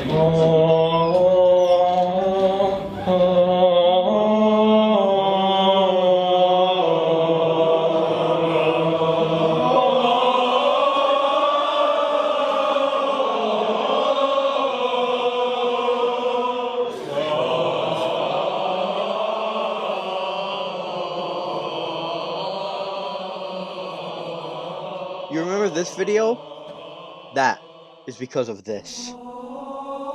You remember this video? That is because of this.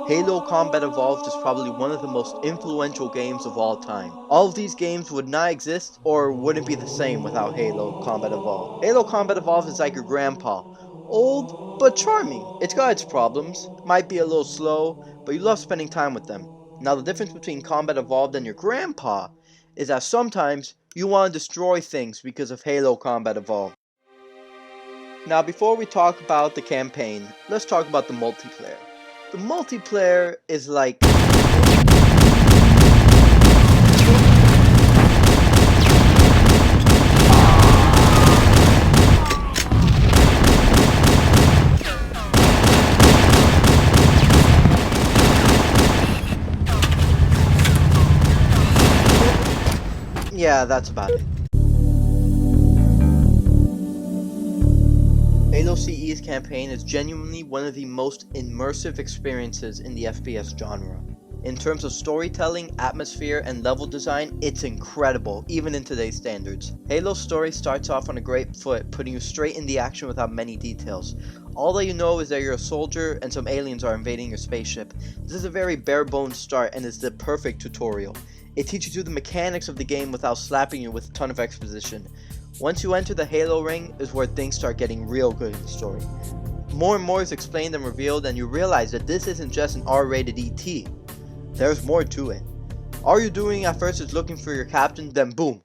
Halo Combat Evolved is probably one of the most influential games of all time. All of these games would not exist or wouldn't be the same without Halo Combat Evolved. Halo Combat Evolved is like your grandpa. Old, but charming. It's got its problems, might be a little slow, but you love spending time with them. Now the difference between Combat Evolved and your grandpa is that sometimes you want to destroy things because of Halo Combat Evolved. Now before we talk about the campaign, let's talk about the multiplayer. The multiplayer is like... yeah, that's about it. Halo CE's campaign is genuinely one of the most immersive experiences in the FPS genre. In terms of storytelling, atmosphere, and level design, it's incredible, even in today's standards. Halo's story starts off on a great foot, putting you straight in the action without many details. All that you know is that you're a soldier and some aliens are invading your spaceship. This is a very bare-bones start and is the perfect tutorial. It teaches you the mechanics of the game without slapping you with a ton of exposition. Once you enter the Halo ring is where things start getting real good in the story. More and more is explained and revealed, and you realize that this isn't just an R-rated ET. There's more to it. All you're doing at first is looking for your captain, then boom,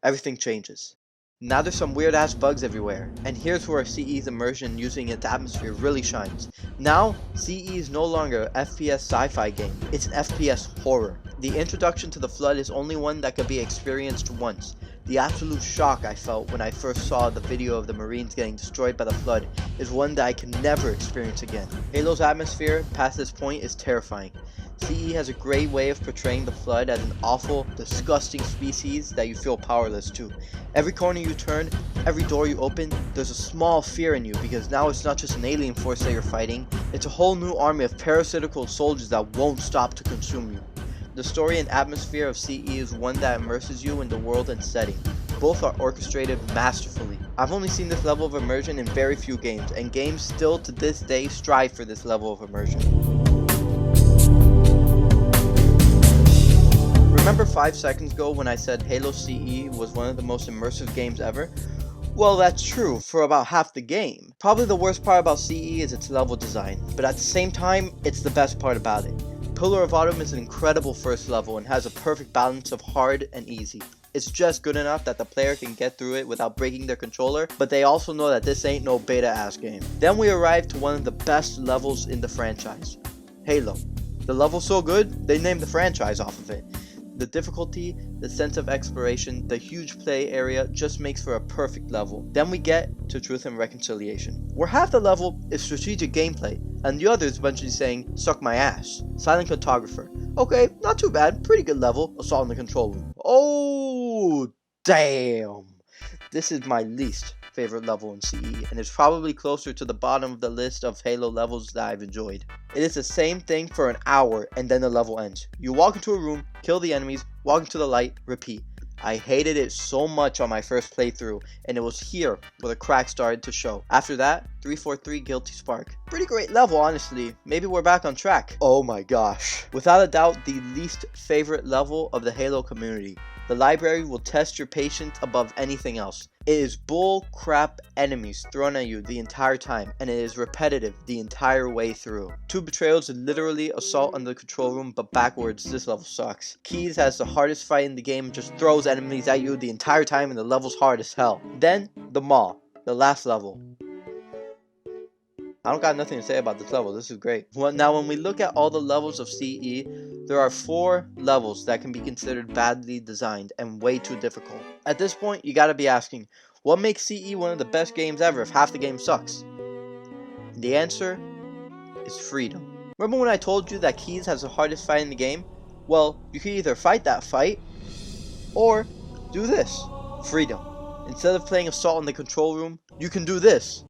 everything changes. Now there's some weird ass bugs everywhere, and here's where CE's immersion using its atmosphere really shines. Now, CE is no longer an FPS sci-fi game, it's an FPS horror. The introduction to the Flood is only one that could be experienced once. The absolute shock I felt when I first saw the video of the Marines getting destroyed by the Flood is one that I can never experience again. Halo's atmosphere past this point is terrifying. CE has a great way of portraying the Flood as an awful, disgusting species that you feel powerless to. Every corner you turn, every door you open, there's a small fear in you because now it's not just an alien force that you're fighting, it's a whole new army of parasitical soldiers that won't stop to consume you. The story and atmosphere of CE is one that immerses you in the world and setting. Both are orchestrated masterfully. I've only seen this level of immersion in very few games, and games still to this day strive for this level of immersion. Remember 5 seconds ago when I said Halo CE was one of the most immersive games ever? Well, that's true for about half the game. Probably the worst part about CE is its level design, but at the same time, it's the best part about it. Pillar of Autumn is an incredible first level and has a perfect balance of hard and easy. It's just good enough that the player can get through it without breaking their controller, but they also know that this ain't no beta ass game. Then we arrive to one of the best levels in the franchise, Halo. The level's so good, they named the franchise off of it. The difficulty, the sense of exploration, the huge play area just makes for a perfect level. Then we get to Truth and Reconciliation, where half the level is strategic gameplay, and the other is eventually saying, suck my ass. Silent Cartographer. Okay, not too bad, pretty good level. Assault in the Control Room. Oh, damn. This is my least favorite level in CE, and it's probably closer to the bottom of the list of Halo levels that I've enjoyed. It is the same thing for an hour, and then the level ends. You walk into a room, kill the enemies, walk into the light, repeat. I hated it so much on my first playthrough, and it was here where the crack started to show. After that, 343 Guilty Spark. Pretty great level, honestly. Maybe we're back on track. Oh my gosh. Without a doubt, the least favorite level of the Halo community. The library will test your patience above anything else. It is bull crap enemies thrown at you the entire time, and it is repetitive the entire way through. Two Betrayals is literally assault on the control room, but backwards. This level sucks. Keyes has the hardest fight in the game and just throws enemies at you the entire time, and the level's hard as hell. Then, the Maw, the last level. I don't got nothing to say about this level, this is great. Now when we look at all the levels of CE, there are 4 levels that can be considered badly designed and way too difficult. At this point, you gotta be asking, what makes CE one of the best games ever if half the game sucks? The answer is freedom. Remember when I told you that Keyes has the hardest fight in the game? Well, you can either fight that fight, or do this. Freedom. Instead of playing Assault in the control room, you can do this.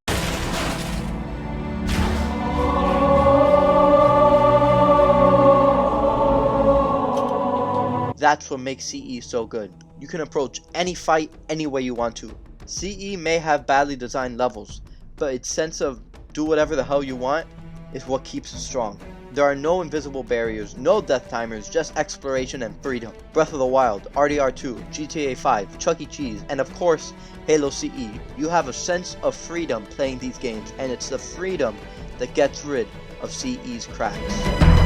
That's what makes CE so good. You can approach any fight any way you want to. CE may have badly designed levels, but its sense of do whatever the hell you want is what keeps it strong. There are no invisible barriers, no death timers, just exploration and freedom. Breath of the Wild, RDR2, GTA 5, Chuck E. Cheese, and of course, Halo CE. You have a sense of freedom playing these games, and it's the freedom that gets rid of CE's cracks.